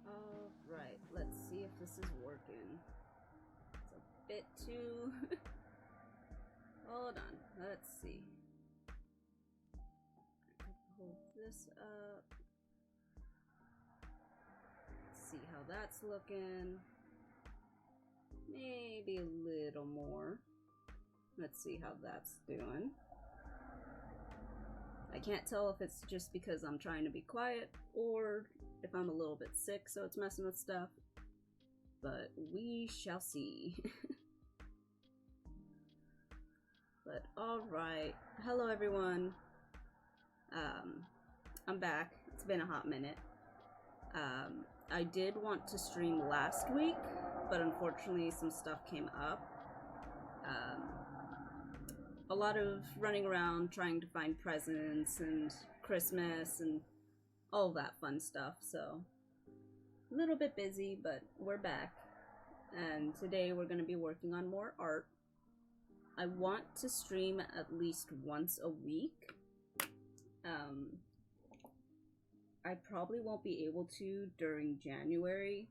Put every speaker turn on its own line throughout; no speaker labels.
Alright, let's see if this is working. It's a bit too... Hold on, let's see. Hold this up. Let's see how that's looking. Maybe a little more. Let's see how that's doing. I can't tell if it's just because I'm trying to be quiet or if I'm a little bit sick, so it's messing with stuff. But we shall see. But alright. Hello everyone. I'm back. It's been a hot minute. I did want to stream last week, but unfortunately some stuff came up. A lot of running around trying to find presents and Christmas and all that fun stuff, so a little bit busy, but we're back. And today we're going to be working on more art. I want to stream at least once a week. I probably won't be able to during January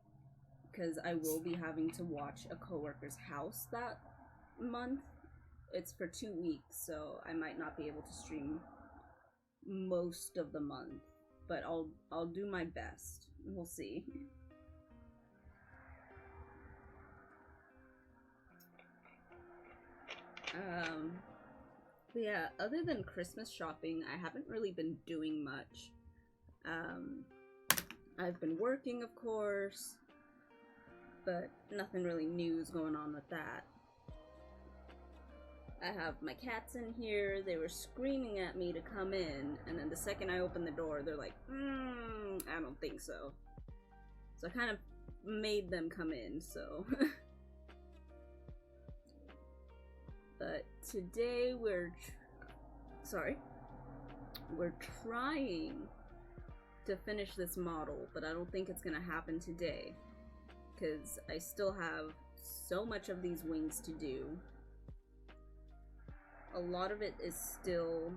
because I will be having to watch a coworker's house that month. It's for 2 weeks, so I might not be able to stream most of the month, but I'll do my best. We'll see. But yeah, other than Christmas shopping, I haven't really been doing much. I've been working, of course, but nothing really new is going on with that. I have my cats in here. They were screaming at me to come in, and then the second I opened the door, they're like, I don't think so. So I kind of made them come in, so. But today we're trying to finish this model, but I don't think it's gonna happen today because I still have so much of these wings to do. A lot of it is still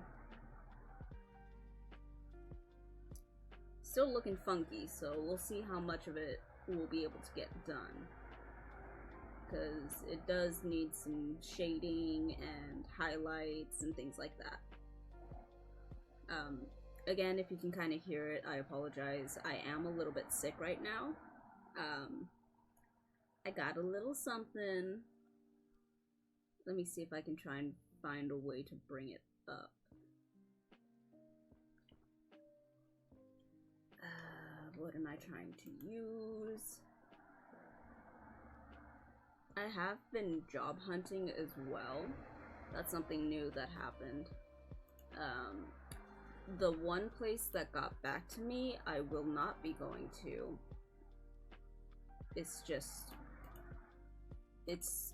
looking funky, so we'll see how much of it we'll be able to get done, because it does need some shading and highlights and things like that. Again, if you can kind of hear it, I apologize. I am a little bit sick right now. I got a little something. Let me see if I can try and find a way to bring it up. What am I trying to use? I have been job hunting as well. That's something new that happened. The one place that got back to me, I will not be going to. It's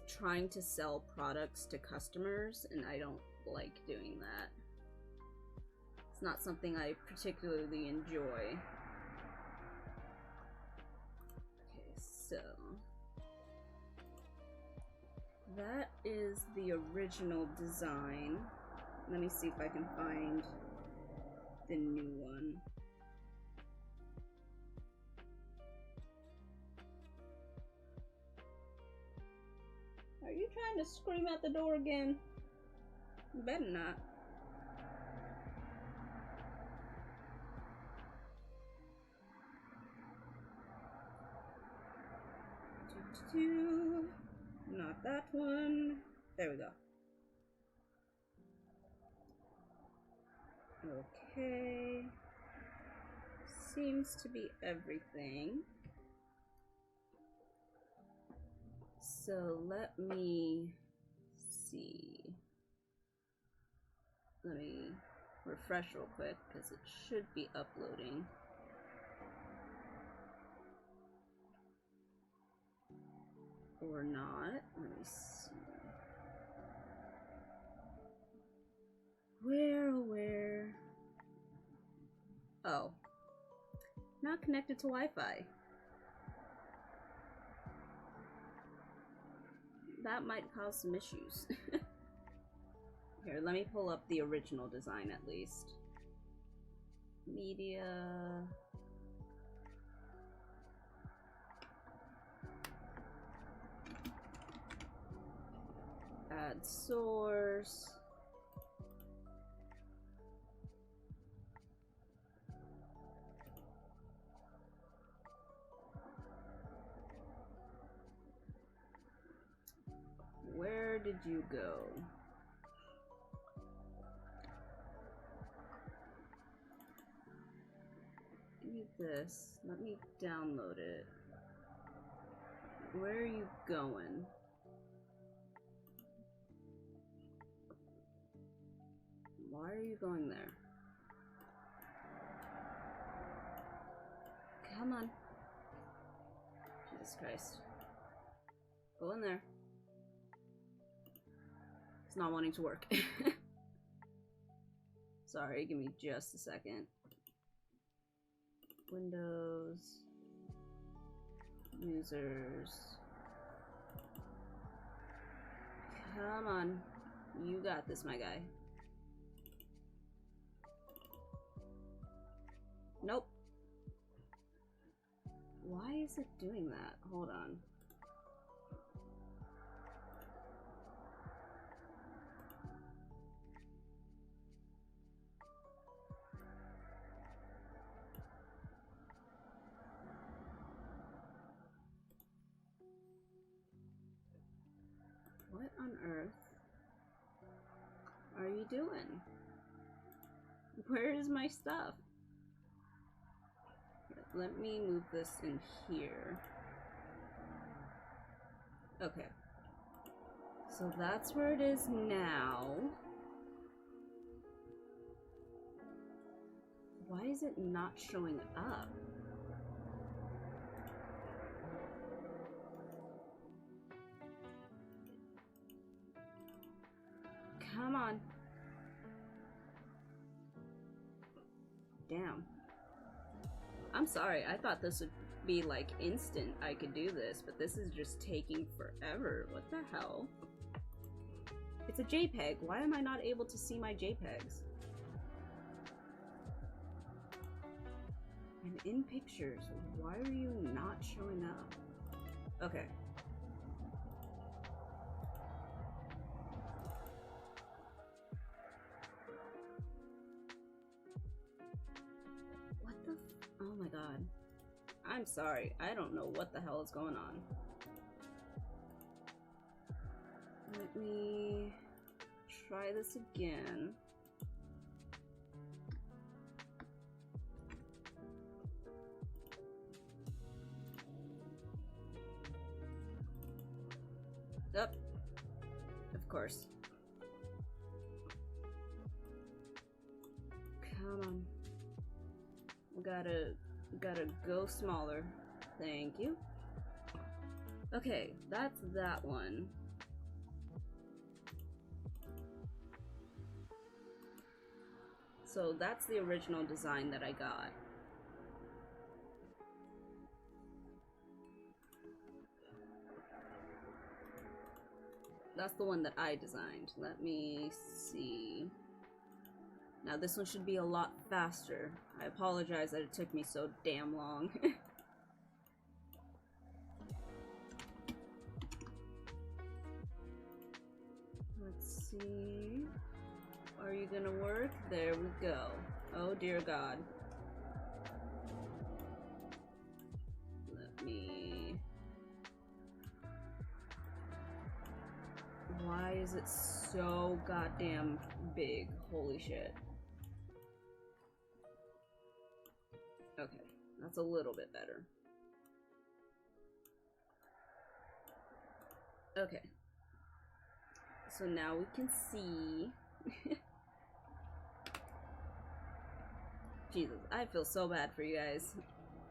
trying to sell products to customers, and I don't like doing that. It's not something I particularly enjoy. Okay, so that is the original design. Let me see if I can find the new one. Are you trying to scream out the door again? You better not. Not that one. There we go. Okay. Seems to be everything. So let me see. Let me refresh real quick because it should be uploading. Or not. Let me see. Where? Oh. Not connected to Wi-Fi. That might cause some issues. Here, let me pull up the original design at least. Media. Add source. Where did you go? Give me this. Let me download it. Where are you going? Why are you going there? Come on. Jesus Christ. Go in there. It's not wanting to work. Sorry, give me just a second. Windows. Users. Come on. You got this, my guy. Nope. Why is it doing that? Hold on. What on earth are you doing? Where is my stuff? Let me move this in here. Okay. So that's where it is now. Why is it not showing up? Come on. Damn. I'm sorry, I thought this would be like instant I could do this, but this is just taking forever. What the hell? It's a JPEG. Why am I not able to see my JPEGs? And in pictures, why are you not showing up? Okay. What the oh my god. I'm sorry. I don't know what the hell is going on. Let me try this again. Up. Of course. Come on. Gotta go smaller. Thank you. Okay, that's that one. So that's the original design that I got. That's the one that I designed. Let me see. Now this one should be a lot faster. I apologize that it took me so damn long. Let's see. Are you gonna work? There we go. Oh dear God. Let me... Why is it so goddamn big? Holy shit. Okay, that's a little bit better. Okay. So now we can see... Jesus, I feel so bad for you guys.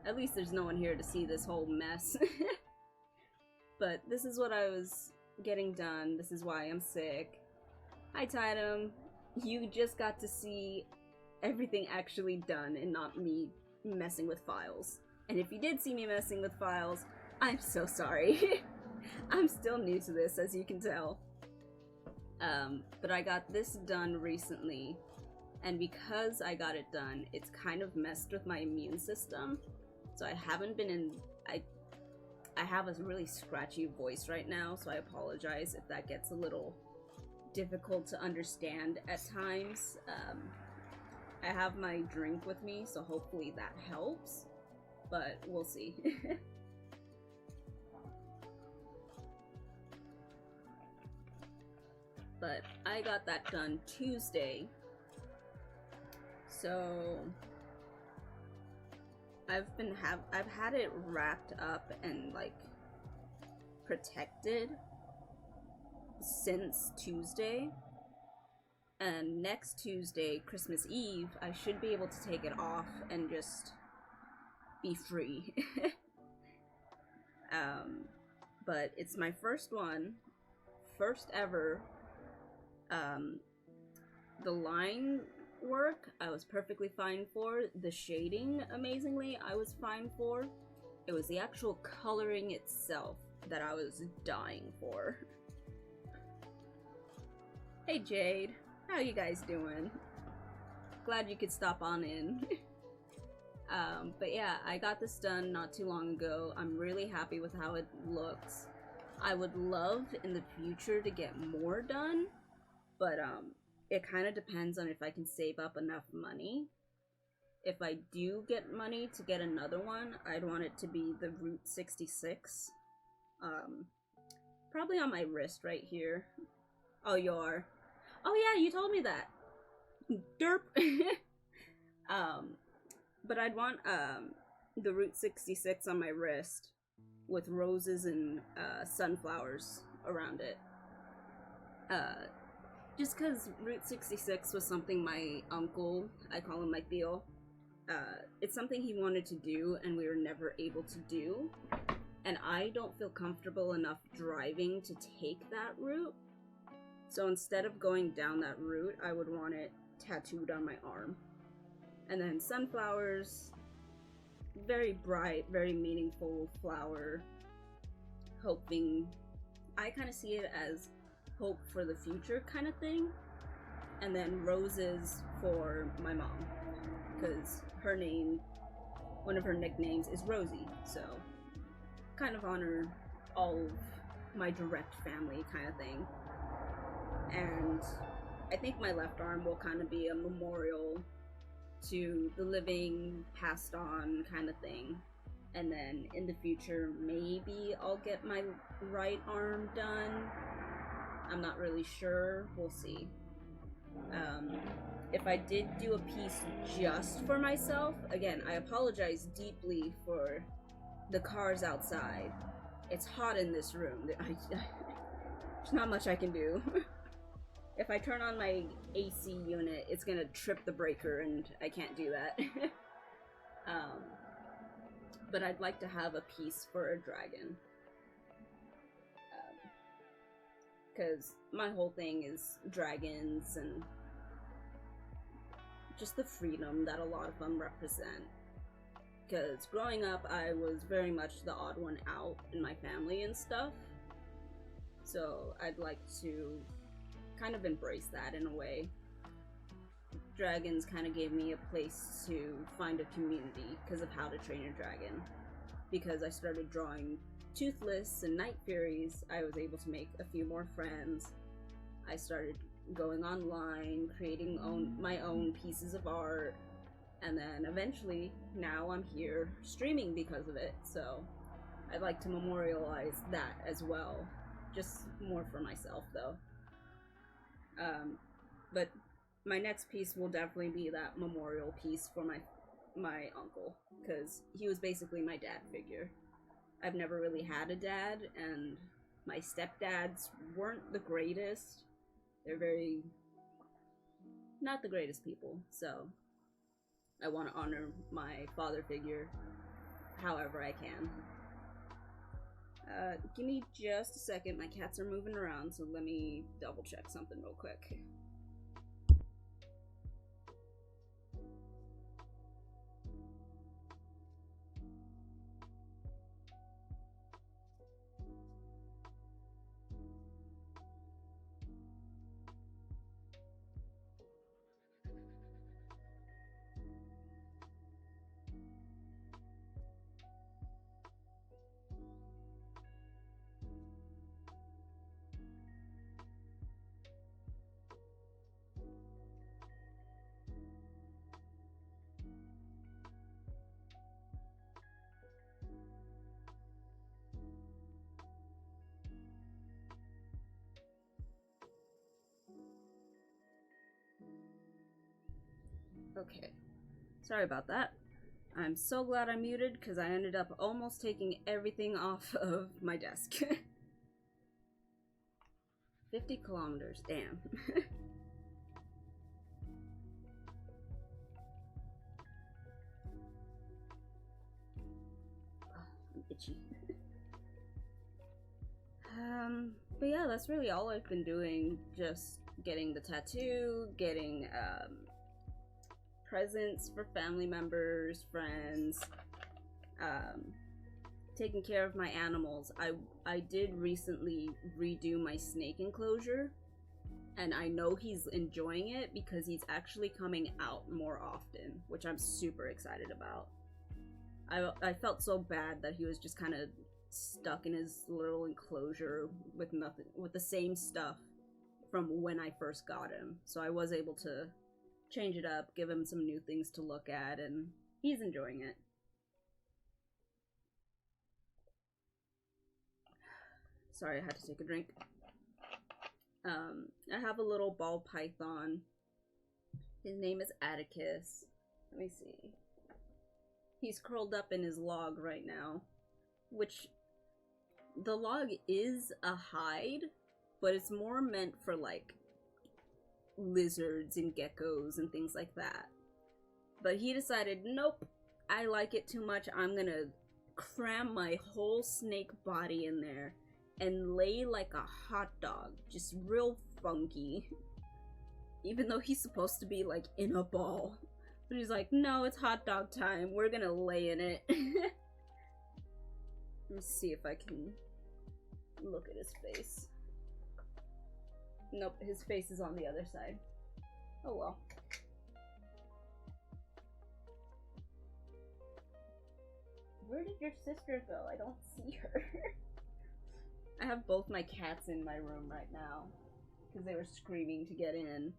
At least there's no one here to see this whole mess. But this is what I was getting done. This is why I'm sick. Hi, Tidum. You just got to see everything actually done and not me messing with files. And if you did see me messing with files, I'm so sorry. I'm still new to this, as you can tell. But I got this done recently, and because I got it done, it's kind of messed with my immune system. So I haven't been in... I have a really scratchy voice right now, so I apologize if that gets a little difficult to understand at times. I have my drink with me, so hopefully that helps, but we'll see. But I got that done Tuesday, so I've had it wrapped up and like protected since Tuesday, and next Tuesday, Christmas Eve, I should be able to take it off and just be free. But it's my first ever. The line work I was perfectly fine for. The shading, amazingly, I was fine for. It was the actual coloring itself that I was dying for. Hey Jade, how you guys doing? Glad you could stop on in. But yeah, I got this done not too long ago. I'm really happy with how it looks. I would love in the future to get more done, but it kind of depends on if I can save up enough money. If I do get money to get another one, I'd want it to be the Route 66. Probably on my wrist right here. Oh, you are? Oh yeah, you told me that. Derp. But I'd want the Route 66 on my wrist with roses and sunflowers around it. Just because Route 66 was something my uncle, I call him my Theo, it's something he wanted to do and we were never able to do. And I don't feel comfortable enough driving to take that route. So instead of going down that route, I would want it tattooed on my arm. And then sunflowers, very bright, very meaningful flower, hoping, I kind of see it as hope for the future kind of thing. And then roses for my mom, because her name, one of her nicknames is Rosie, so kind of honor all of my direct family kind of thing. And I think my left arm will kind of be a memorial to the living, passed on kind of thing. And then in the future, maybe I'll get my right arm done. I'm not really sure. We'll see. If I did do a piece just for myself, again, I apologize deeply for the cars outside. It's hot in this room. There's not much I can do. If I turn on my AC unit, it's gonna trip the breaker, and I can't do that. But I'd like to have a piece for a dragon. Because my whole thing is dragons and just the freedom that a lot of them represent. Because growing up, I was very much the odd one out in my family and stuff. So I'd like to kind of embrace that in a way. Dragons kind of gave me a place to find a community because of How to Train Your Dragon. Because I started drawing Toothless and Night Furies, I was able to make a few more friends. I started going online, creating my own pieces of art, and then eventually, now I'm here streaming because of it, so I'd like to memorialize that as well. Just more for myself, though. But my next piece will definitely be that memorial piece for my uncle, because he was basically my dad figure. I've never really had a dad, and my stepdads weren't the greatest. They're not the greatest people, so I want to honor my father figure however I can. Give me just a second. My cats are moving around, so let me double check something real quick. Okay, sorry about that. I'm so glad I muted because I ended up almost taking everything off of my desk. 50 kilometers, damn. I'm itchy. But yeah, that's really all I've been doing. Just getting the tattoo, getting presents for family members, friends, taking care of my animals. I did recently redo my snake enclosure, and I know he's enjoying it because he's actually coming out more often, which I'm super excited about. I felt so bad that he was just kind of stuck in his little enclosure with nothing, with the same stuff from when I first got him. So I was able to change it up, give him some new things to look at, and he's enjoying it. Sorry, I had to take a drink. I have a little ball python. His name is Atticus. Let me see. He's curled up in his log right now, which the log is a hide, but it's more meant for like lizards and geckos and things like that. But he decided, nope, I like it too much. I'm gonna cram my whole snake body in there and lay like a hot dog, just real funky. Even though he's supposed to be like in a ball. But he's like, no, it's hot dog time. We're gonna lay in it. Let me see if I can look at his face. Nope, his face is on the other side. Oh well. Where did your sister go? I don't see her. I have both my cats in my room right now because they were screaming to get in.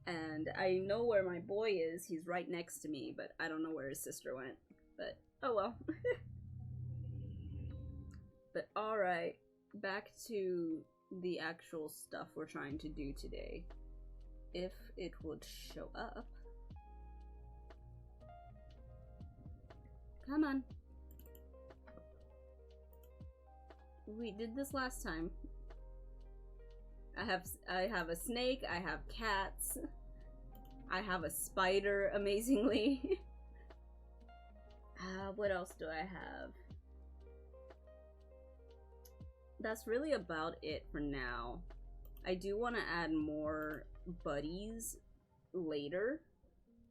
And I know where my boy is. He's right next to me, but I don't know where his sister went. But, oh well. But alright, back to the actual stuff we're trying to do today. If it would show up. Come on. We did this last time. I have a snake, I have cats, I have a spider, amazingly. What else do I have? That's really about it for now. I do want to add more buddies later,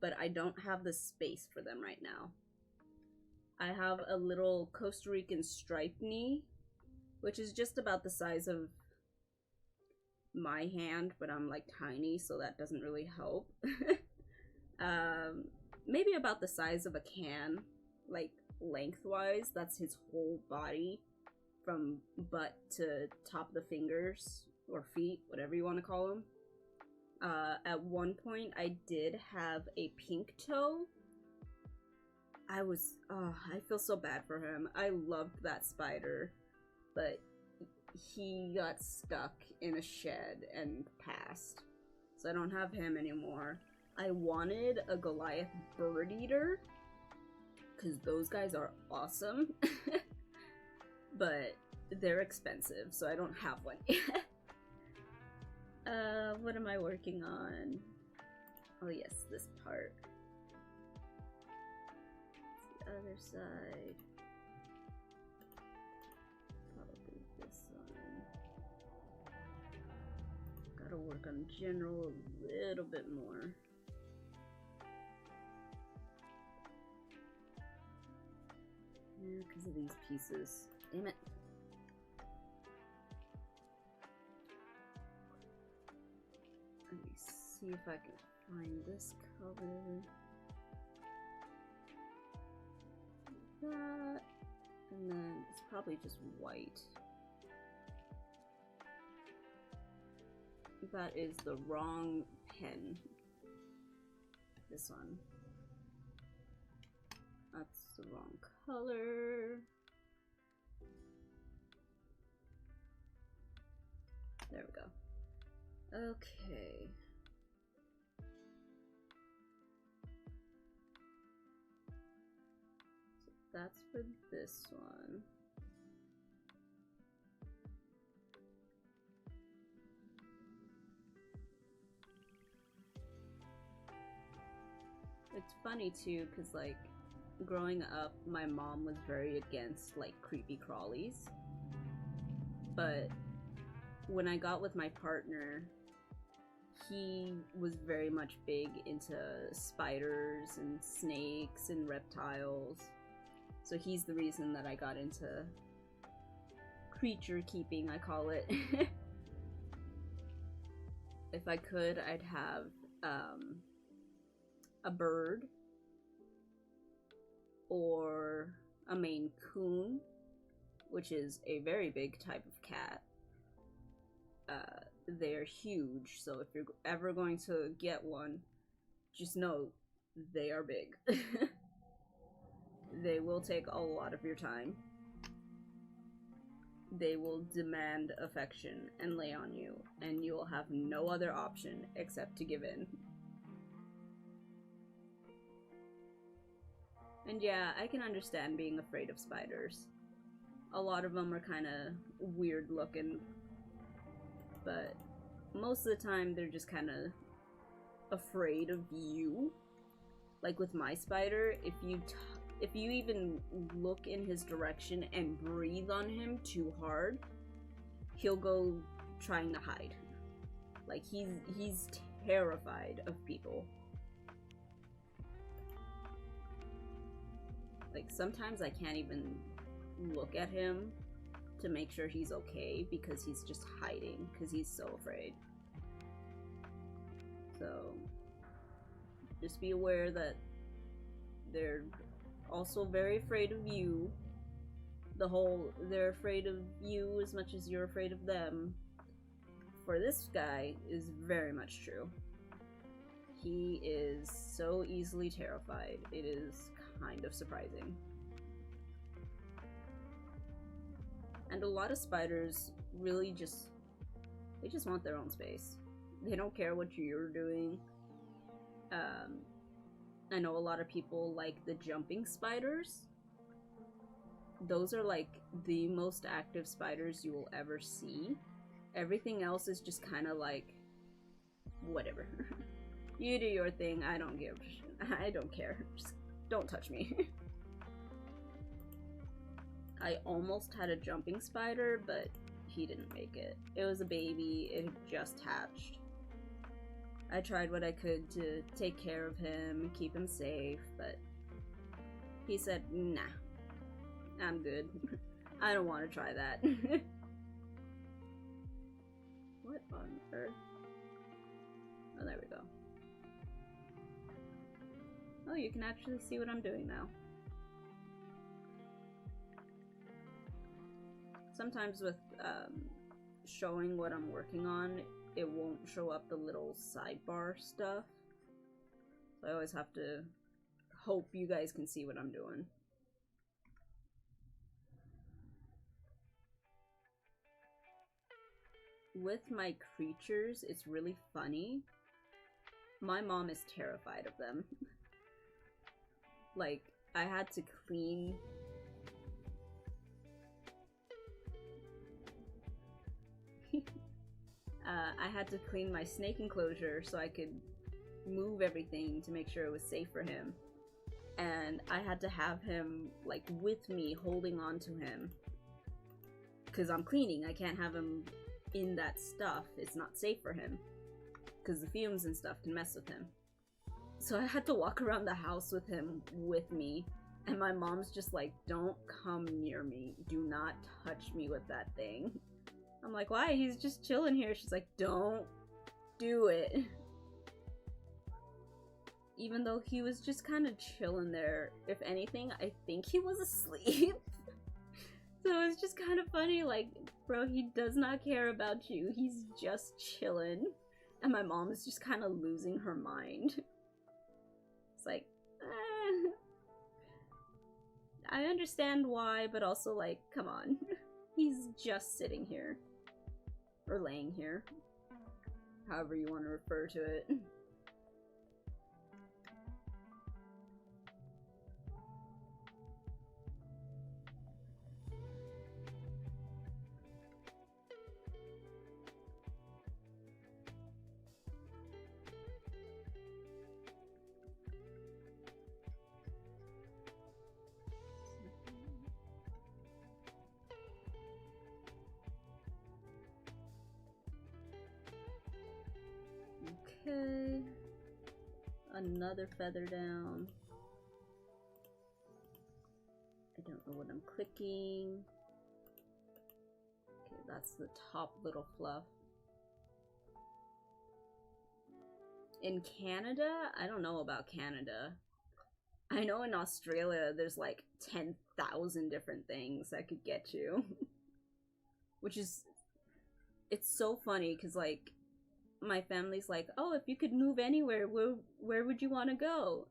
but I don't have the space for them right now. I have a little Costa Rican striped knee, which is just about the size of my hand, but I'm like tiny, so that doesn't really help. Maybe about the size of a can, like lengthwise. That's his whole body from butt to top of the fingers or feet, whatever you want to call them. At one point I did have a pink toe. I feel so bad for him. I loved that spider, but he got stuck in a shed and passed. So I don't have him anymore. I wanted a Goliath bird eater, because those guys are awesome. But they're expensive, so I don't have one yet. What am I working on? Oh yes, this part. The other side. Probably this one. Gotta work on general a little bit more. Yeah, because of these pieces. Damn it. Let me see if I can find this color. That. And then it's probably just white. That is the wrong pen. This one. That's the wrong color. There we go. Okay. So that's for this one. It's funny too, because like growing up, my mom was very against like creepy crawlies. But when I got with my partner, he was very much big into spiders and snakes and reptiles. So he's the reason that I got into creature keeping, I call it. If I could, I'd have a bird or a Maine Coon, which is a very big type of cat. They're huge, so if you're ever going to get one, just know they are big. They will take a lot of your time. They will demand affection and lay on you, and you will have no other option except to give in. And yeah, I can understand being afraid of spiders. A lot of them are kind of weird looking, but most of the time they're just kind of afraid of you. Like with my spider, if you even look in his direction and breathe on him too hard, he'll go trying to hide. Like he's terrified of people. Like sometimes I can't even look at him to make sure he's okay because he's just hiding because he's so afraid. So just be aware that they're also very afraid of you. They're afraid of you as much as you're afraid of them. For this guy is very much true. He is so easily terrified. It is kind of surprising. And a lot of spiders really just want their own space. They don't care what you're doing. I know a lot of people like the jumping spiders. Those are like the most active spiders you will ever see. Everything else is just kind of like, whatever. You do your thing, I don't care. Just don't touch me. I almost had a jumping spider, but he didn't make it. It was a baby, it had just hatched. I tried what I could to take care of him and keep him safe, but he said, nah, I'm good. I don't want to try that. What on earth? Oh, there we go. Oh, you can actually see what I'm doing now. Sometimes with showing what I'm working on, it won't show up the little sidebar stuff. So I always have to hope you guys can see what I'm doing. With my creatures, it's really funny. My mom is terrified of them. Like, I had to clean... I had to clean my snake enclosure so I could move everything to make sure it was safe for him. And I had to have him, like, with me, holding on to him. Because I'm cleaning, I can't have him in that stuff. It's not safe for him. Because the fumes and stuff can mess with him. So I had to walk around the house with him, with me. And my mom's just like, don't come near me. Do not touch me with that thing. I'm like, why? He's just chilling here. She's like, don't do it. Even though he was just kind of chilling there. If anything, I think he was asleep. So it's just kind of funny, like, bro, he does not care about you. He's just chilling. And my mom is just kind of losing her mind. It's like, I understand why, but also, like, come on. He's just sitting here. Or laying here. However you want to refer to it. Okay, another feather down. I don't know what I'm clicking. Okay, that's the top little fluff. In Canada, I don't know about Canada. I know in Australia there's like 10,000 different things that could get you. Which is, it's so funny because like, my family's like, oh, if you could move anywhere, where would you want to go?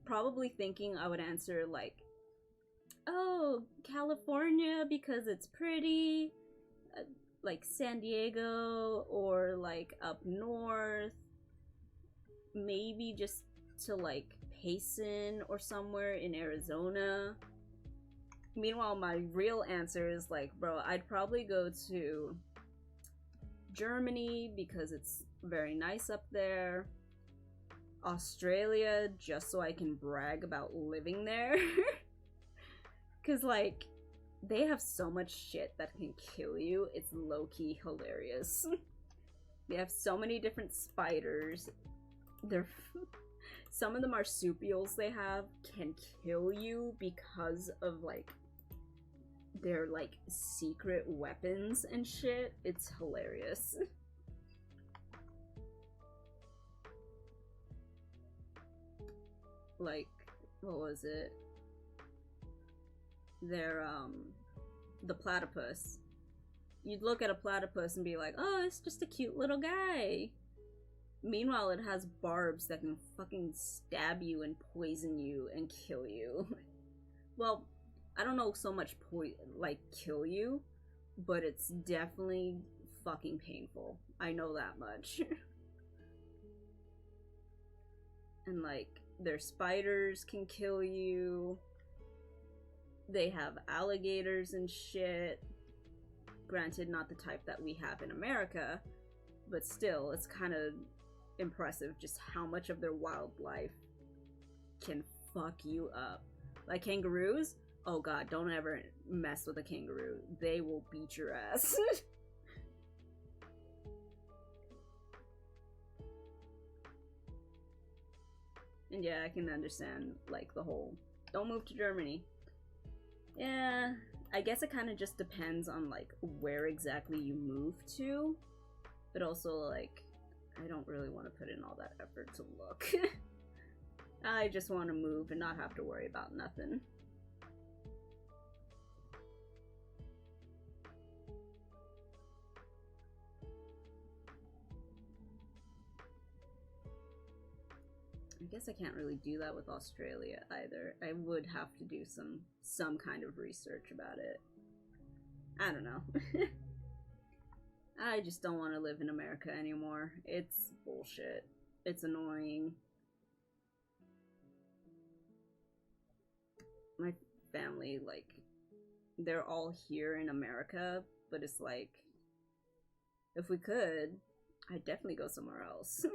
Probably thinking I would answer like, oh, California because it's pretty, like San Diego, or like up north, maybe just to like Payson or somewhere in Arizona. Meanwhile, my real answer is like, bro, I'd probably go to Germany because it's very nice up there. Australia, just so I can brag about living there. Cause like, they have so much shit that can kill you. It's low-key hilarious. They have so many different spiders. Some of the marsupials they have can kill you because of like their like secret weapons and shit. It's hilarious. Like, what was it? They're the platypus. You'd look at a platypus and be like, oh, it's just a cute little guy. Meanwhile, it has barbs that can fucking stab you and poison you and kill you. Well, I don't know so much like kill you, but it's definitely fucking painful. I know that much. And like, their spiders can kill you. They have alligators and shit. Granted, not the type that we have in America, but still, it's kind of impressive just how much of their wildlife can fuck you up. Like kangaroos, oh god, don't ever mess with a kangaroo. They will beat your ass. And yeah, I can understand, like, the whole, don't move to Germany. Yeah, I guess it kind of just depends on, like, where exactly you move to. But also, like, I don't really want to put in all that effort to look. I just want to move and not have to worry about nothing. I guess I can't really do that with Australia either. I would have to do some kind of research about it. I don't know. I just don't want to live in America anymore. It's bullshit. It's annoying. My family, like, they're all here in America, but it's like, if we could, I'd definitely go somewhere else.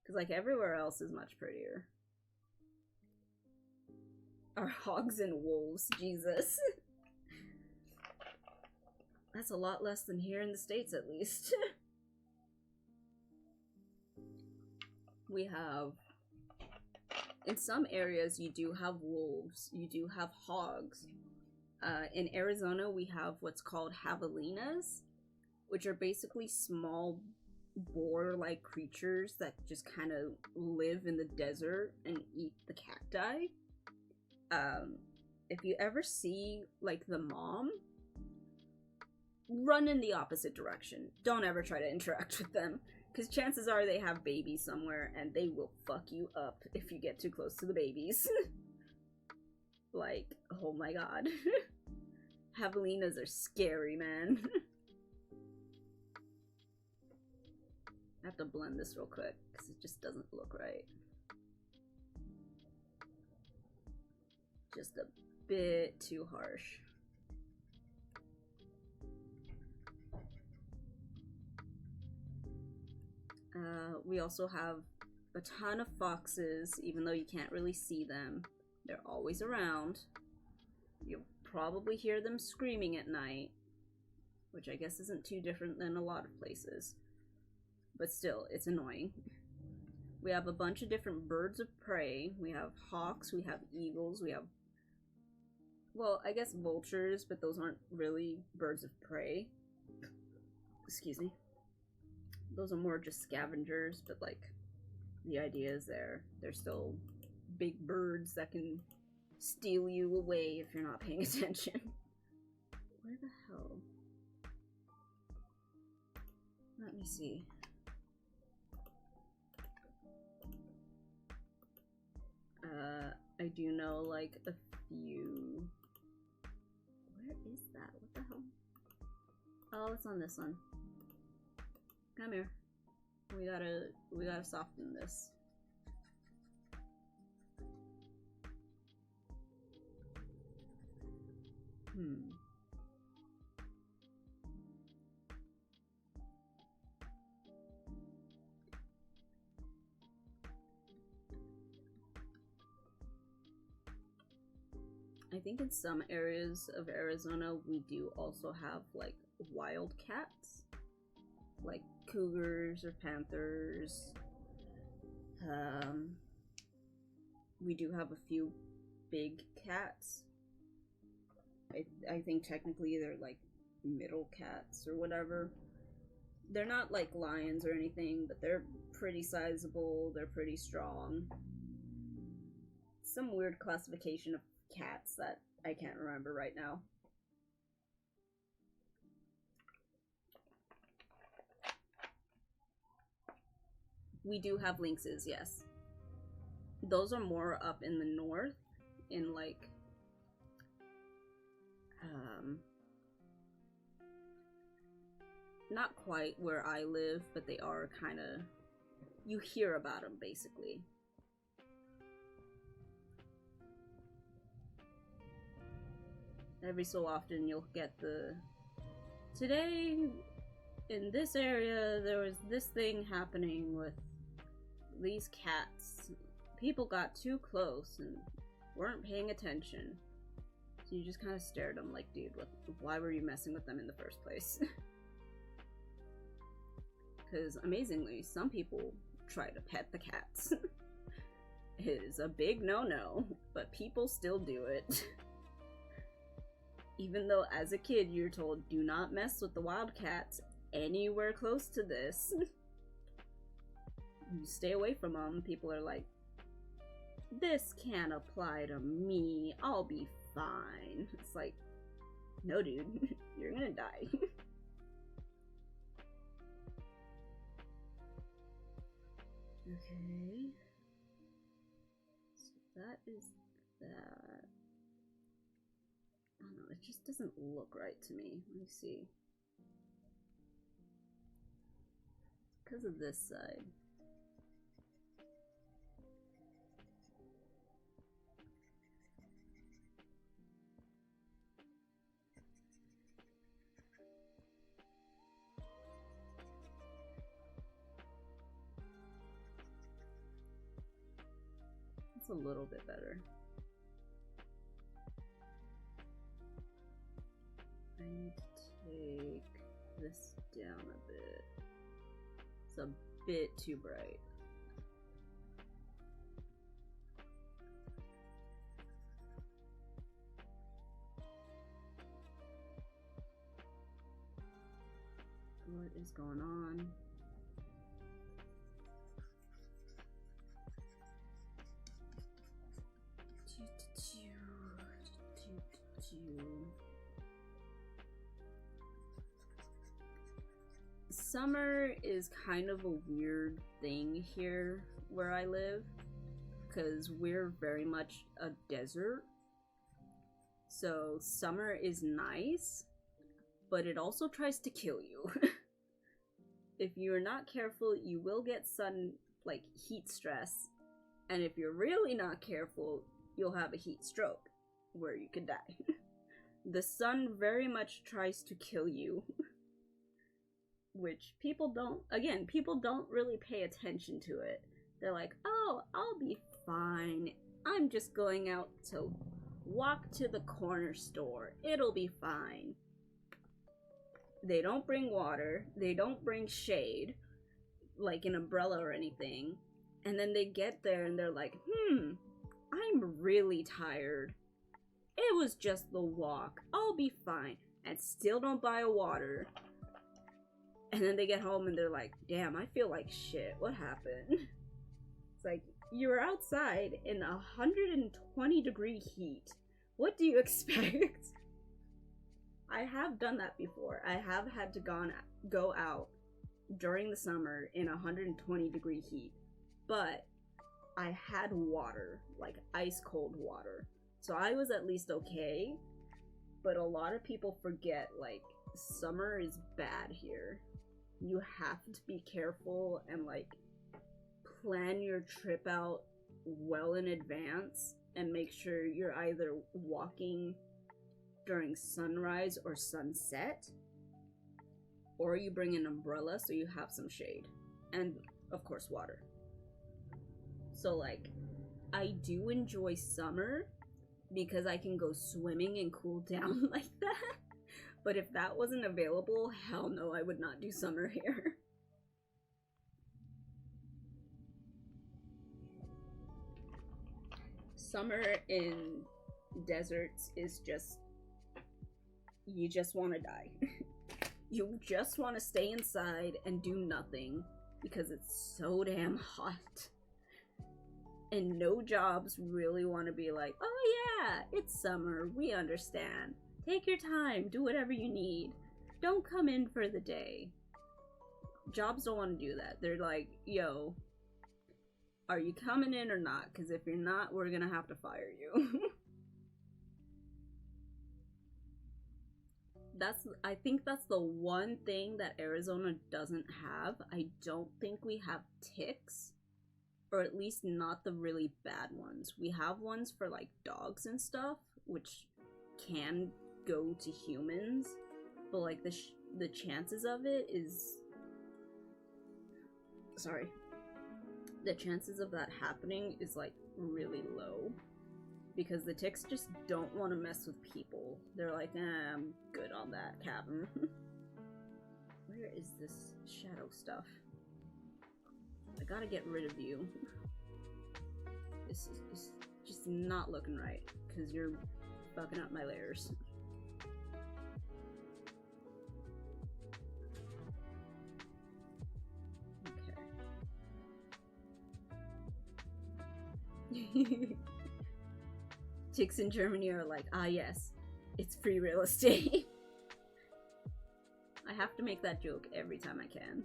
Because, like, everywhere else is much prettier. Our hogs and wolves, Jesus. That's a lot less than here in the States, at least. We have... In some areas, you do have wolves. You do have hogs. In Arizona, we have what's called javelinas, which are basically small boar-like creatures that just kind of live in the desert and eat the cacti. If you ever see, like, the mom, run in the opposite direction. Don't ever try to interact with them, because chances are they have babies somewhere and they will fuck you up if you get too close to the babies. Like, oh my god. Javelinas are scary, man. I have to blend this real quick because it just doesn't look right. Just a bit too harsh. We also have a ton of foxes, even though you can't really see them. They're always around. You'll probably hear them screaming at night, which I guess isn't too different than a lot of places. But still, it's annoying. We have a bunch of different birds of prey. We have hawks, we have eagles, we have... Well, I guess vultures, but those aren't really birds of prey. Excuse me. Those are more just scavengers, but like, the idea is they're still big birds that can steal you away if you're not paying attention. Where the hell? Let me see. I do know like a few. Where is that? What the hell? Oh, it's on this one. Come here. We gotta soften this. I think in some areas of Arizona we do also have like wild cats, like cougars or panthers. We do have a few big cats. I think technically they're like middle cats or whatever. They're not like lions or anything, but they're pretty sizable, they're pretty strong. Some weird classification of cats that I can't remember right now. We do have lynxes, yes. Those are more up in the north, in like not quite where I live, but they are kind of, you hear about them basically. Every so often you'll get the today in this area there was this thing happening with these cats. People got too close and weren't paying attention. So you just kind of stare at them like, dude, why were you messing with them in the first place? Because amazingly, some people try to pet the cats. It is a big no-no, but people still do it. Even though as a kid you're told, do not mess with the wild cats anywhere close to this. You stay away from them, people are like, this can't apply to me, I'll be fine. It's like, no dude, you're gonna die. Okay. So that is that. I don't know, it just doesn't look right to me. Let me see. Because of this side. It's a little bit better. I need to take this down a bit. It's a bit too bright. What is going on? Summer is kind of a weird thing here where I live, because we're very much a desert. So summer is nice, but it also tries to kill you. If you're not careful, you will get like heat stress, and if you're really not careful, you'll have a heat stroke where you could die. The sun very much tries to kill you. Which people don't really pay attention to it. They're like, oh, I'll be fine. I'm just going out to walk to the corner store. It'll be fine. They don't bring water. They don't bring shade, like an umbrella or anything. And then they get there and they're like, I'm really tired. It was just the walk. I'll be fine. And still don't buy a water. And then they get home and they're like, damn, I feel like shit. What happened? It's like, you were outside in 120-degree heat. What do you expect? I have done that before. I have had to go out during the summer in 120-degree heat. But I had water, like ice cold water. So I was at least okay. But a lot of people forget, like, summer is bad here. You have to be careful and like plan your trip out well in advance and make sure you're either walking during sunrise or sunset, or you bring an umbrella so you have some shade, and of course water. So like, I do enjoy summer because I can go swimming and cool down like that. But if that wasn't available, hell no, I would not do summer here. Summer in deserts is just, you just want to die. You just want to stay inside and do nothing because it's so damn hot. And no jobs really want to be like, oh yeah, it's summer, we understand. Take your time, do whatever you need. Don't come in for the day. Jobs don't want to do that. They're like, yo, are you coming in or not? Because if you're not, we're gonna have to fire you. I think that's the one thing that Arizona doesn't have. I don't think we have ticks. Or at least not the really bad ones. We have ones for like dogs and stuff, which can go to humans, but like the chances of it is... Sorry. The chances of that happening is, like, really low. Because the ticks just don't want to mess with people. They're like, I'm good on that, Captain. Where is this shadow stuff? I gotta get rid of you. This is just not looking right, because you're fucking up my layers. Okay. Chicks in Germany are like, ah yes, it's free real estate. I have to make that joke every time I can.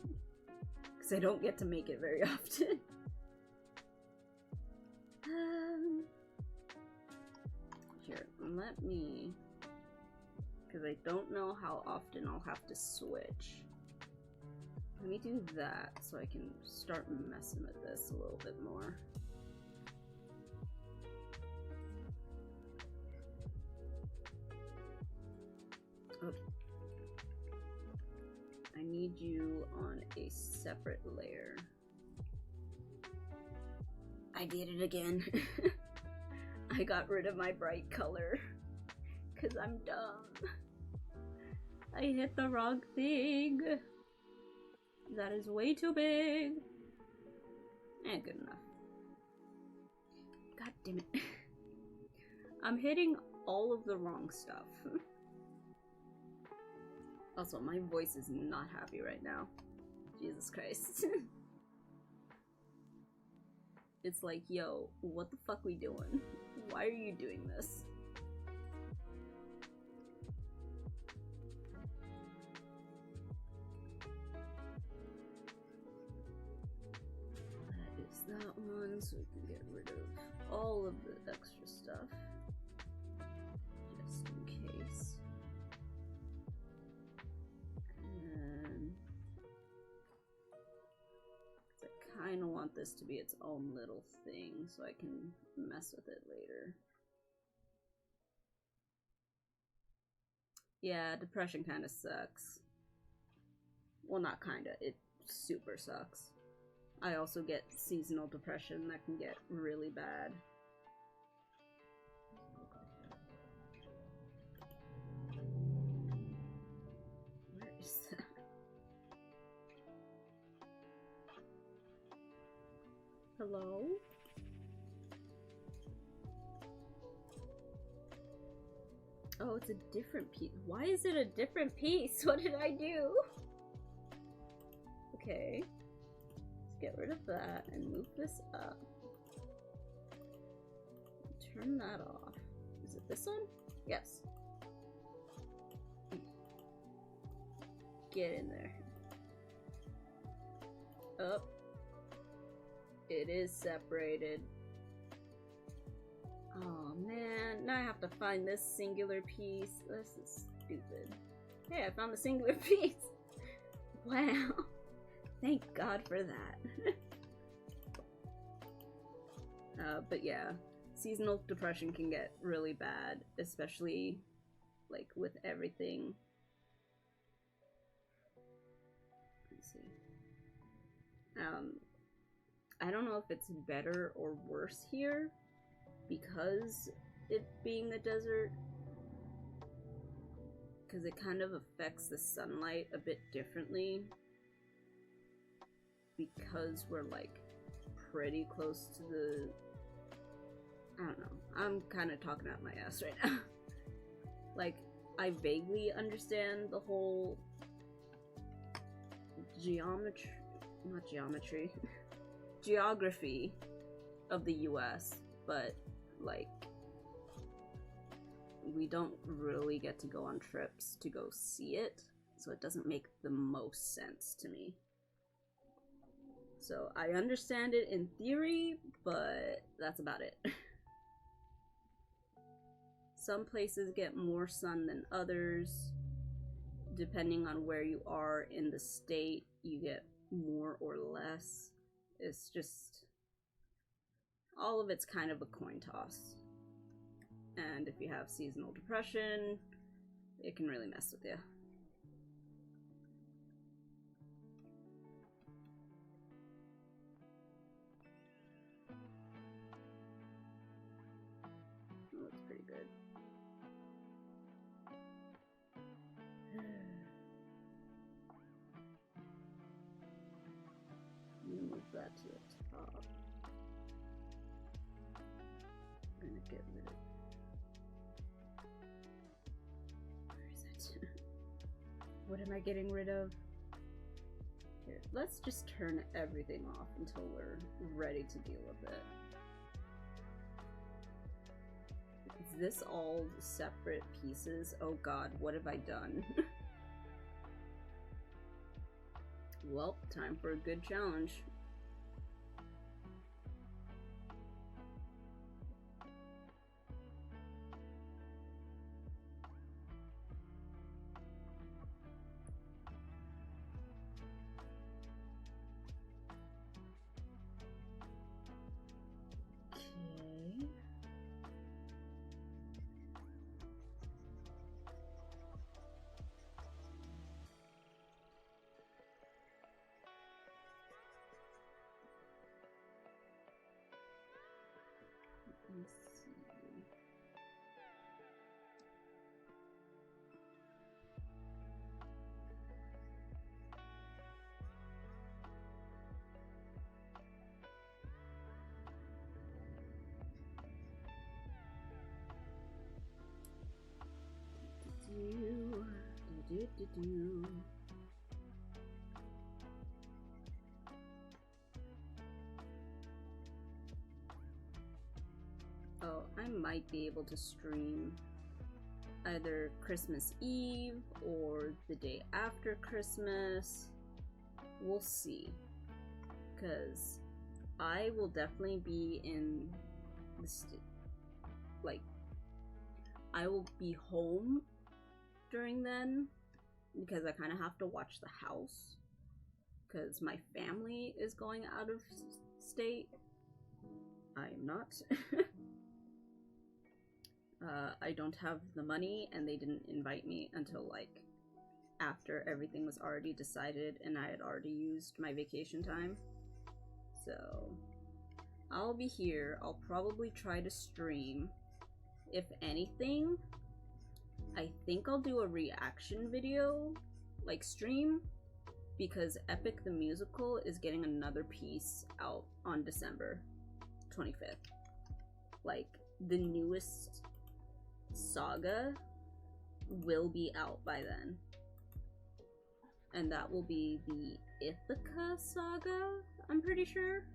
Because I don't get to make it very often. Here, let me... Because I don't know how often I'll have to switch. Let me do that so I can start messing with this a little bit more. Oh. I need you on a separate layer. I did it again. I got rid of my bright color. Cause I'm dumb. I hit the wrong thing. That is way too big. And good enough. God damn it. I'm hitting all of the wrong stuff. Also, my voice is not happy right now. Jesus Christ. It's like, yo, what the fuck we doing? Why are you doing this? That is that one, so we can get rid of all of the extra stuff. Just in case. I kind of want this to be its own little thing so I can mess with it later. Yeah, depression kind of sucks. Well, not kinda, it super sucks. I also get seasonal depression that can get really bad. Where is that? Hello? Oh, it's a different piece. Why is it a different piece? What did I do? Okay. Let's get rid of that and move this up. Turn that off. Is it this one? Yes. Get in there. Up. It is separated. Oh man, now I have to find this singular piece. This is stupid. Hey, I found the singular piece. Wow. Thank God for that. But yeah, seasonal depression can get really bad, especially like with everything. Let's see. I don't know if it's better or worse here because it being the desert, because it kind of affects the sunlight a bit differently because we're like pretty close to the, I don't know, I'm kind of talking out my ass right now. Like, I vaguely understand the whole geography of the US, but like we don't really get to go on trips to go see it, so it doesn't make the most sense to me. So I understand it in theory, but that's about it. Some places get more sun than others. Depending on where you are in the state, you get more or less. It's just, all of it's kind of a coin toss. And if you have seasonal depression, it can really mess with you. pretty good. Move that to the top. I'm gonna get rid of. Where is it? What am I getting rid of? Here, let's just turn everything off until we're ready to deal with it. Is this all separate pieces? Oh god, what have I done? Well, time for a good challenge. Let's see. Do. Oh, I might be able to stream either Christmas Eve or the day after Christmas. We'll see. Because I will definitely be in the I will be home during then because I kind of have to watch the house because my family is going out of state. I'm not. I don't have the money and they didn't invite me until like after everything was already decided and I had already used my vacation time. So I'll be here. I'll probably try to stream. If anything, I think I'll do a reaction video, like stream, because Epic the Musical is getting another piece out on December 25th. Like, the newest saga will be out by then. And that will be the Ithaca saga, I'm pretty sure.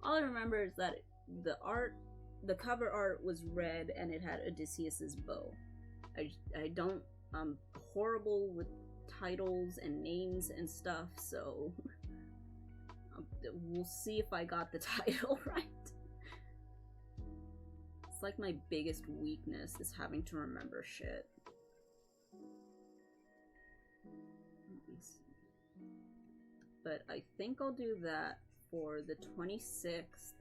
All I remember is that the cover art was red and it had Odysseus's bow. I'm horrible with titles and names and stuff, so we'll see if I got the title right. It's like my biggest weakness is having to remember shit. Let me see. But I think I'll do that for the 26th.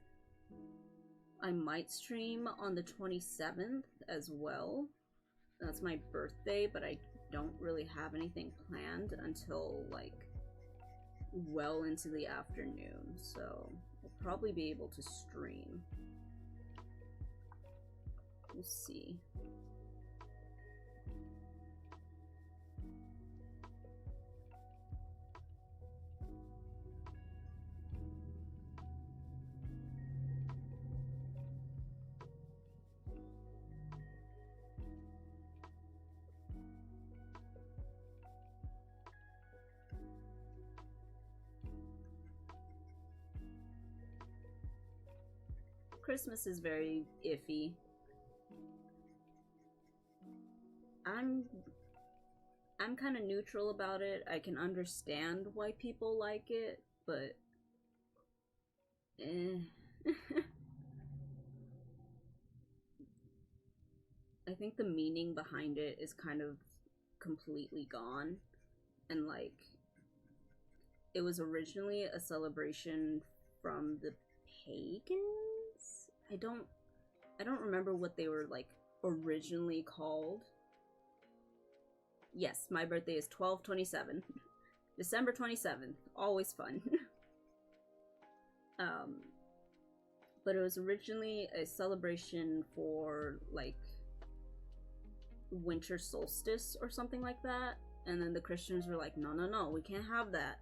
I might stream on the 27th as well. That's my birthday, but I don't really have anything planned until like well into the afternoon, so I'll probably be able to stream. We'll see. Christmas is very iffy. I'm kind of neutral about it. I can understand why people like it, but I think the meaning behind it is kind of completely gone. And like, it was originally a celebration from the pagans? I don't remember what they were like originally called. Yes, my birthday is 12/27. December 27th. Always fun. But it was originally a celebration for like winter solstice or something like that. And then the Christians were like, no, no, no, we can't have that.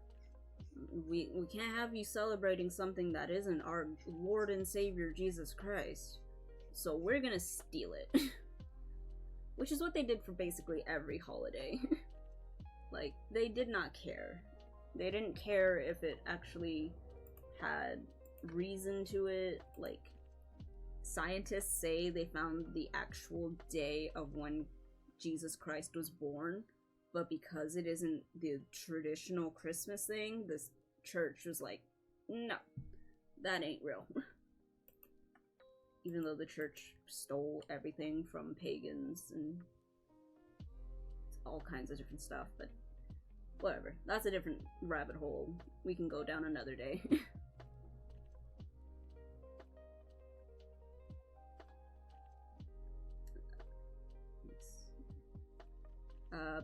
We can't have you celebrating something that isn't our Lord and Savior Jesus Christ. So we're gonna steal it. Which is what they did for basically every holiday. Like, they did not care. They didn't care if it actually had reason to it. Like, scientists say they found the actual day of when Jesus Christ was born, but because it isn't the traditional Christmas thing, this church was like, no, that ain't real. Even though the church stole everything from pagans and all kinds of different stuff, but whatever. That's a different rabbit hole we can go down another day.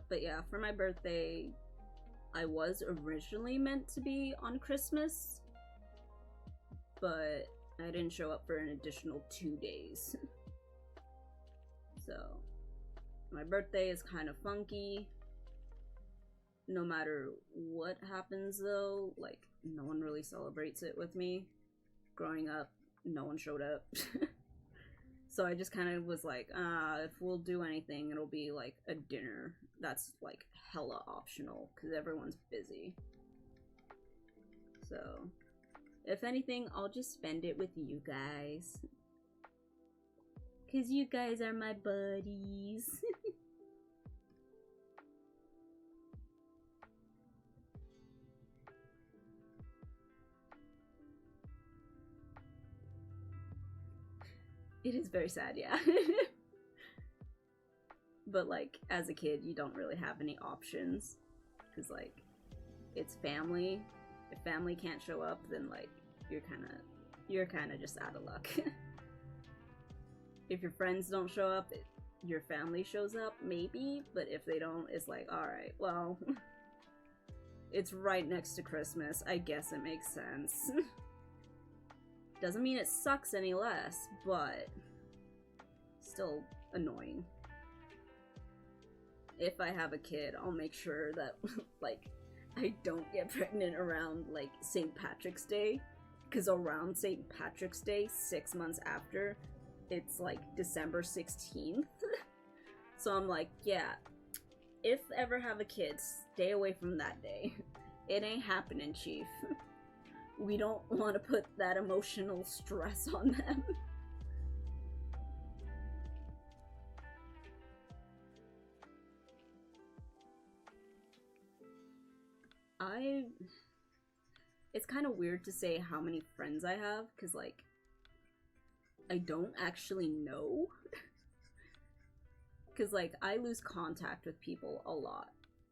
But yeah, for my birthday, I was originally meant to be on Christmas, but I didn't show up for an additional 2 days. So, my birthday is kind of funky. No matter what happens though, like, no one really celebrates it with me. Growing up, no one showed up. So I just kind of was like, if we'll do anything, it'll be like a dinner. That's like hella optional because everyone's busy. So, if anything, I'll just spend it with you guys. Because you guys are my buddies. It is very sad, yeah. But, like, as a kid, you don't really have any options. Because, like, it's family. If family can't show up, then, like, you're kind of just out of luck. If your friends don't show up, your family shows up, maybe. But if they don't, it's like, alright, well, it's right next to Christmas. I guess it makes sense. Doesn't mean it sucks any less, but still annoying. If I have a kid, I'll make sure that, like, I don't get pregnant around, like, St. Patrick's Day. Because around St. Patrick's Day, 6 months after, it's, like, December 16th. So I'm like, yeah, if ever have a kid, stay away from that day. It ain't happening, chief. We don't want to put that emotional stress on them. It's kind of weird to say how many friends I have, because, like, I don't actually know. Because, like, I lose contact with people a lot.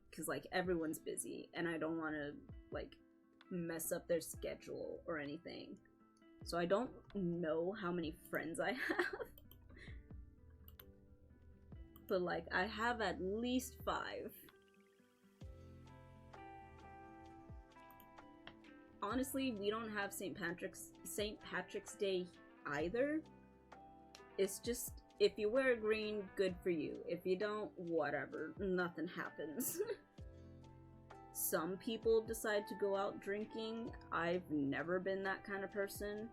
Because, like, everyone's busy, and I don't want to, like, mess up their schedule or anything. So I don't know how many friends I have. But, like, I have at least 5. Honestly, we don't have St. Patrick's Day either. It's just, if you wear green, good for you. If you don't, whatever. Nothing happens. Some people decide to go out drinking. I've never been that kind of person.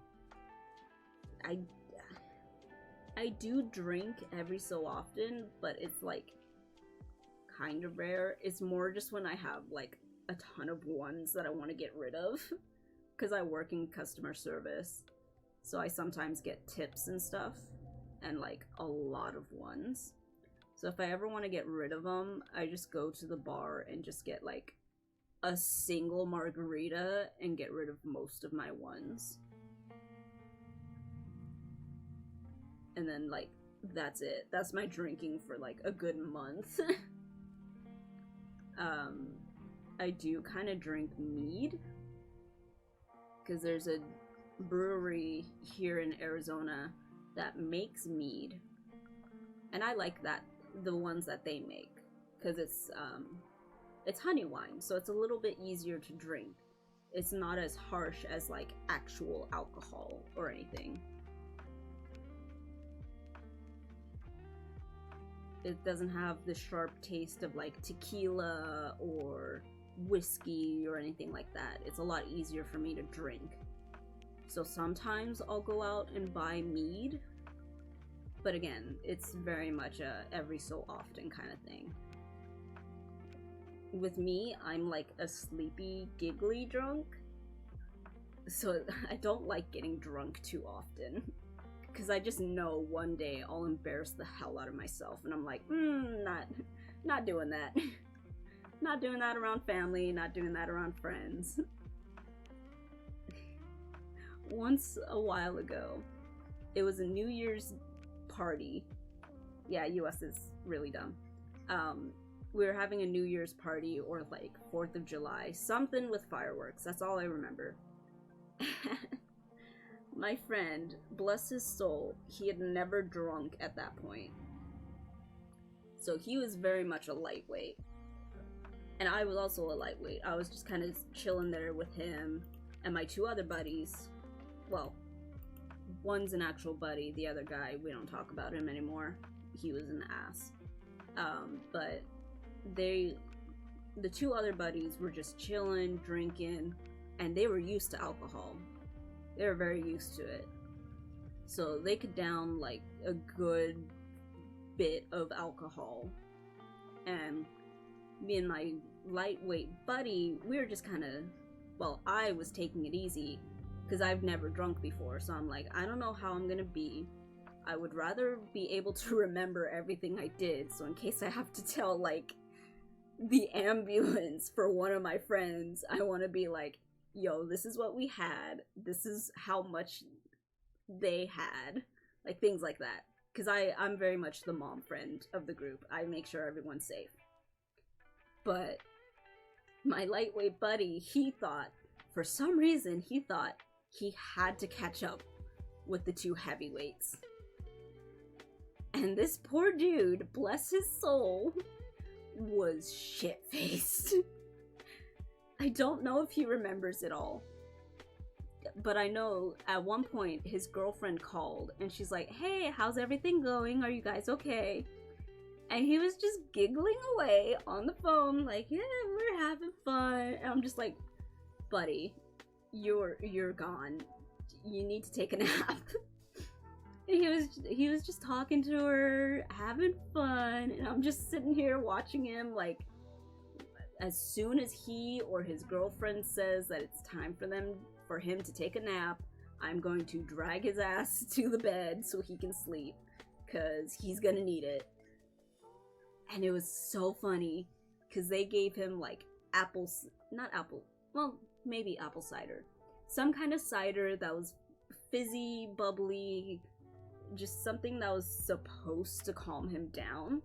I do drink every so often, but it's like kind of rare. It's more just when I have like a ton of ones that I want to get rid of, because I work in customer service, so I sometimes get tips and stuff, and like a lot of ones. So if I ever want to get rid of them, I just go to the bar and just get like a single margarita and get rid of most of my ones. And then, like, that's it. That's my drinking for like a good month. I do kind of drink mead, because there's a brewery here in Arizona that makes mead, and I like that, the ones that they make, because it's honey wine, so it's a little bit easier to drink. It's not as harsh as like actual alcohol or anything. It doesn't have the sharp taste of like tequila or whiskey or anything like that. It's a lot easier for me to drink. So sometimes I'll go out and buy mead, but again, it's very much a every so often kind of thing. With me, I'm like a sleepy, giggly drunk, so I don't like getting drunk too often. Because I just know one day I'll embarrass the hell out of myself, and I'm like, not doing that. Not doing that around family, not doing that around friends. Once a while ago, it was a New Year's party. Yeah, US is really dumb. We were having a New Year's party, or like 4th of July, something with fireworks, that's all I remember. My friend, bless his soul, he had never drunk at that point. So he was very much a lightweight. And I was also a lightweight. I was just kind of chilling there with him and my 2 other buddies. Well, one's an actual buddy, the other guy, we don't talk about him anymore. He was an ass. But the 2 other buddies were just chilling, drinking, and they were used to alcohol. They were very used to it. So they could down like a good bit of alcohol. And me and my lightweight buddy, we were just kind of, well, I was taking it easy because I've never drunk before. So I'm like, I don't know how I'm gonna be. I would rather be able to remember everything I did. So in case I have to tell like the ambulance for one of my friends, I want to be like, yo, this is what we had, this is how much they had, like things like that. Because I'm very much the mom friend of the group. I make sure everyone's safe. But my lightweight buddy, for some reason, he thought he had to catch up with the 2 heavyweights. And this poor dude, bless his soul, was shit-faced. I don't know if he remembers it all, but I know at one point his girlfriend called and she's like, hey, how's everything going? Are you guys okay? And he was just giggling away on the phone like, yeah, we're having fun. And I'm just like, buddy, you're gone. You need to take a nap. And he was just talking to her, having fun, and I'm just sitting here watching him like, as soon as he or his girlfriend says that it's time for him to take a nap, I'm going to drag his ass to the bed so he can sleep, because he's gonna need it. And it was so funny, because they gave him like maybe apple cider. Some kind of cider that was fizzy, bubbly, just something that was supposed to calm him down.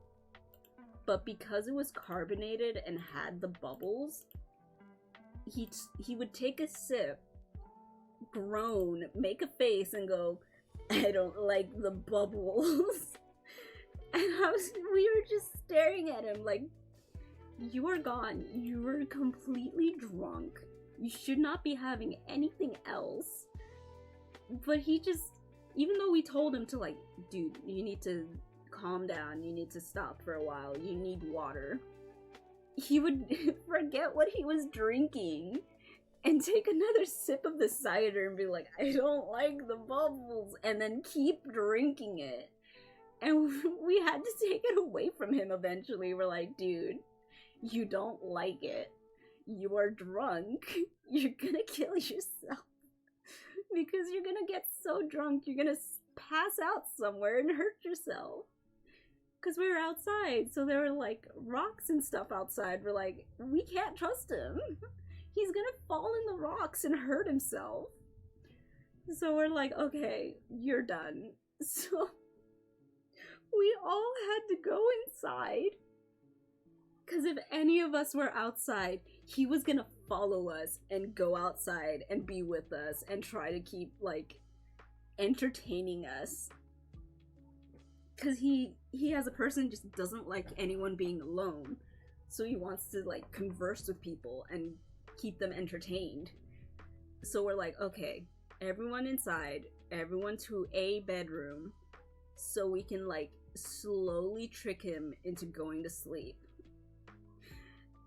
But because it was carbonated and had the bubbles, he would take a sip, groan, make a face, and go, I don't like the bubbles. And we were just staring at him like, you are gone. You are completely drunk. You should not be having anything else. But he just, even though we told him to like, dude, you need to calm down, you need to stop for a while, you need water, he would forget what he was drinking and take another sip of the cider and be like, I don't like the bubbles, and then keep drinking it. And we had to take it away from him eventually. We're like, dude, you don't like it, you are drunk, you're gonna kill yourself. Because you're gonna get so drunk, you're gonna pass out somewhere and hurt yourself. Because we were outside, so there were like rocks and stuff outside. We're like, we can't trust him. He's gonna fall in the rocks and hurt himself. So we're like, okay, you're done. So we all had to go inside. Because if any of us were outside, he was gonna follow us and go outside and be with us and try to keep like entertaining us. Because he as a person just doesn't like anyone being alone, so he wants to like converse with people and keep them entertained. So we're like, okay, everyone inside, everyone to a bedroom, so we can like slowly trick him into going to sleep.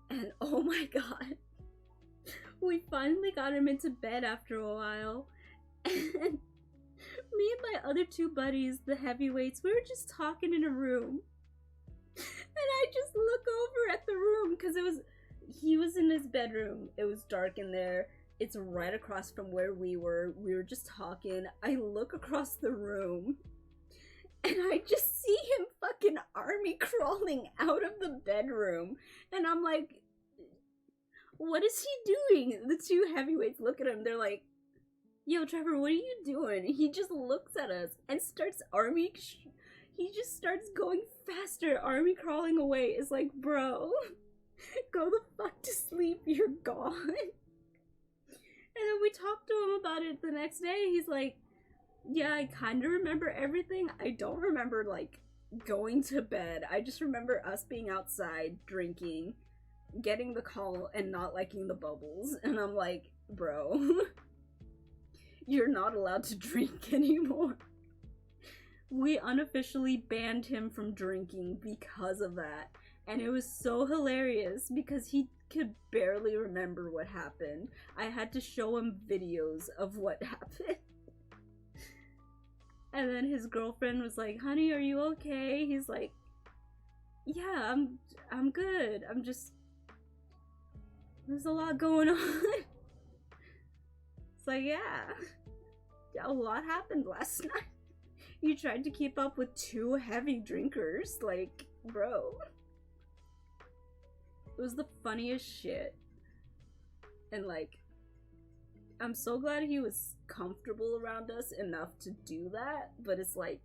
And oh my god, we finally got him into bed after a while. And me and my other two buddies, the heavyweights, we were just talking in a room. And I just look over at the room because he was in his bedroom. It was dark in there. It's right across from where we were. We were just talking. I look across the room and I just see him fucking army crawling out of the bedroom. And I'm like, what is he doing? The two heavyweights look at him. They're like, yo, Trevor, what are you doing? He just looks at us and starts he just starts going faster, army crawling away. It's like, bro, go the fuck to sleep, you're gone. And then we talked to him about it the next day. He's like, yeah, I kind of remember everything. I don't remember, like, going to bed. I just remember us being outside, drinking, getting the call, and not liking the bubbles. And I'm like, bro, you're not allowed to drink anymore. We unofficially banned him from drinking because of that. And it was so hilarious because he could barely remember what happened. I had to show him videos of what happened. And then his girlfriend was like, honey, are you okay? He's like, yeah, I'm good. There's a lot going on. It's like, yeah, a lot happened last night. You tried to keep up with two heavy drinkers. Like, bro. It was the funniest shit. And like, I'm so glad he was comfortable around us enough to do that, but it's like,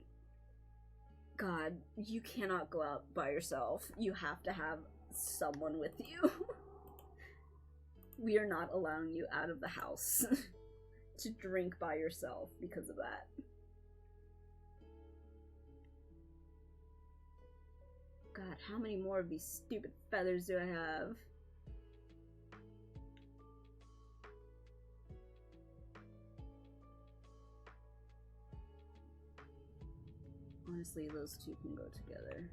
God, you cannot go out by yourself. You have to have someone with you. We are not allowing you out of the house to drink by yourself because of that. God, how many more of these stupid feathers do I have? Honestly, those two can go together.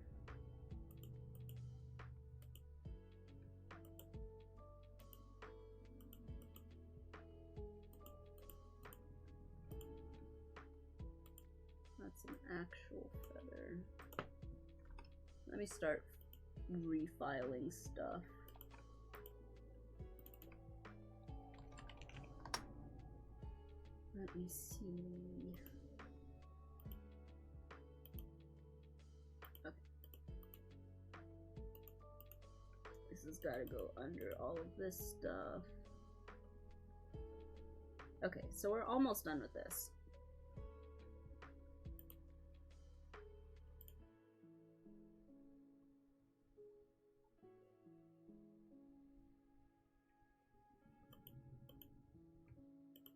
That's an actual feather. Let me start refiling stuff. Let me see. Okay. This has got to go under all of this stuff. Okay, so we're almost done with this.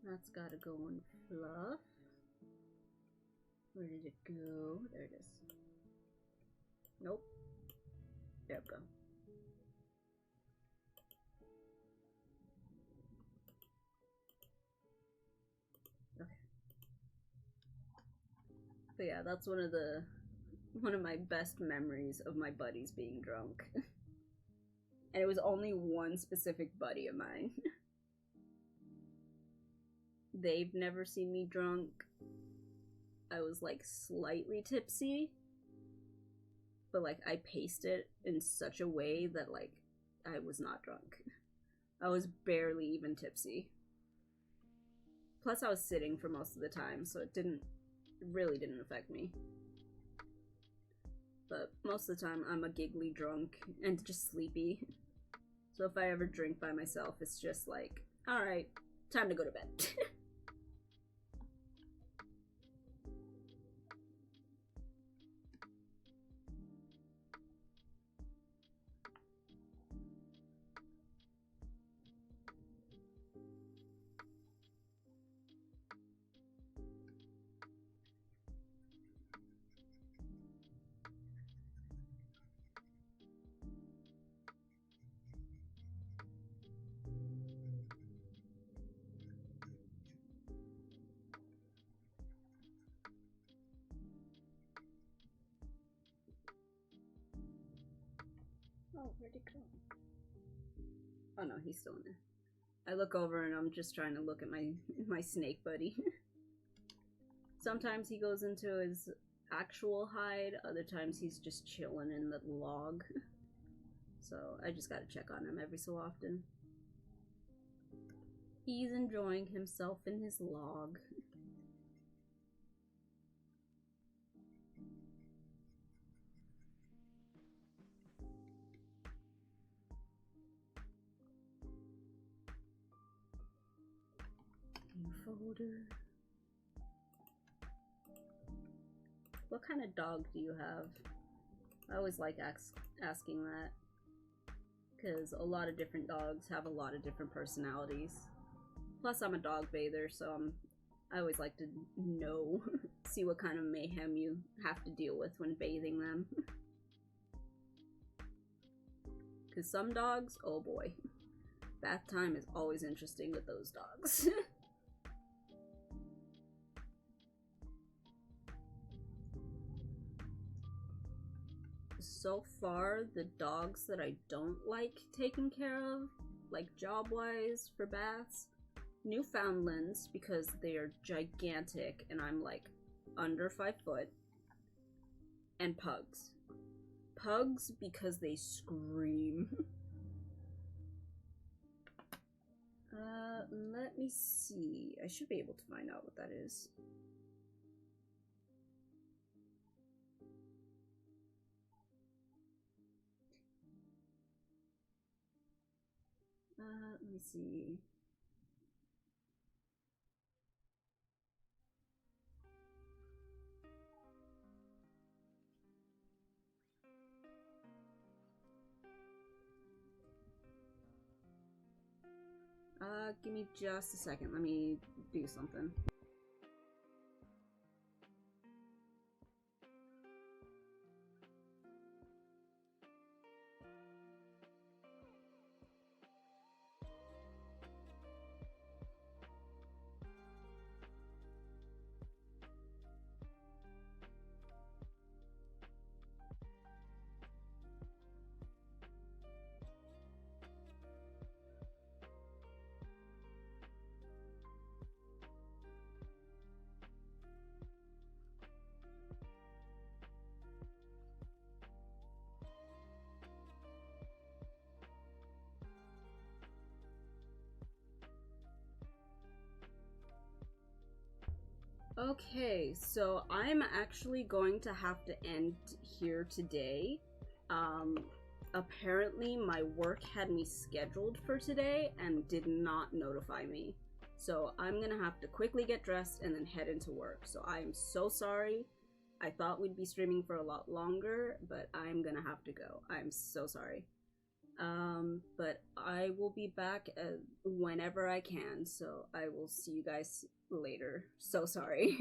That's gotta go in fluff. Where did it go? There it is. Nope. There we go. Okay. But yeah, that's one of my best memories of my buddies being drunk. And it was only one specific buddy of mine. They've never seen me drunk. I was like slightly tipsy, but like I paced it in such a way that like I was not drunk. I was barely even tipsy. Plus I was sitting for most of the time, so it really didn't affect me. But most of the time I'm a giggly drunk and just sleepy. So if I ever drink by myself, it's just like, alright, time to go to bed. Where'd he go? Oh no, he's still in there. I look over and I'm just trying to look at my snake buddy. Sometimes he goes into his actual hide, other times he's just chilling in the log. So I just gotta check on him every so often. He's enjoying himself in his log. Folder. What kind of dog do you have? I always like asking that, because a lot of different dogs have a lot of different personalities. Plus I'm a dog bather, so I always like to know, see what kind of mayhem you have to deal with when bathing them. Because some dogs, oh boy, bath time is always interesting with those dogs. So far, the dogs that I don't like taking care of, like job-wise for baths, Newfoundlands because they are gigantic and I'm like under 5 foot, and pugs. Pugs because they scream. Let me see. I should be able to find out what that is. Let me see. Give me just a second. Let me do something. Okay, so I'm actually going to have to end here today. Apparently my work had me scheduled for today and did not notify me. So I'm gonna have to quickly get dressed and then head into work. So I am so sorry. I thought we'd be streaming for a lot longer, but I'm gonna have to go. I'm so sorry. But I will be back whenever I can, so I will see you guys later. So sorry.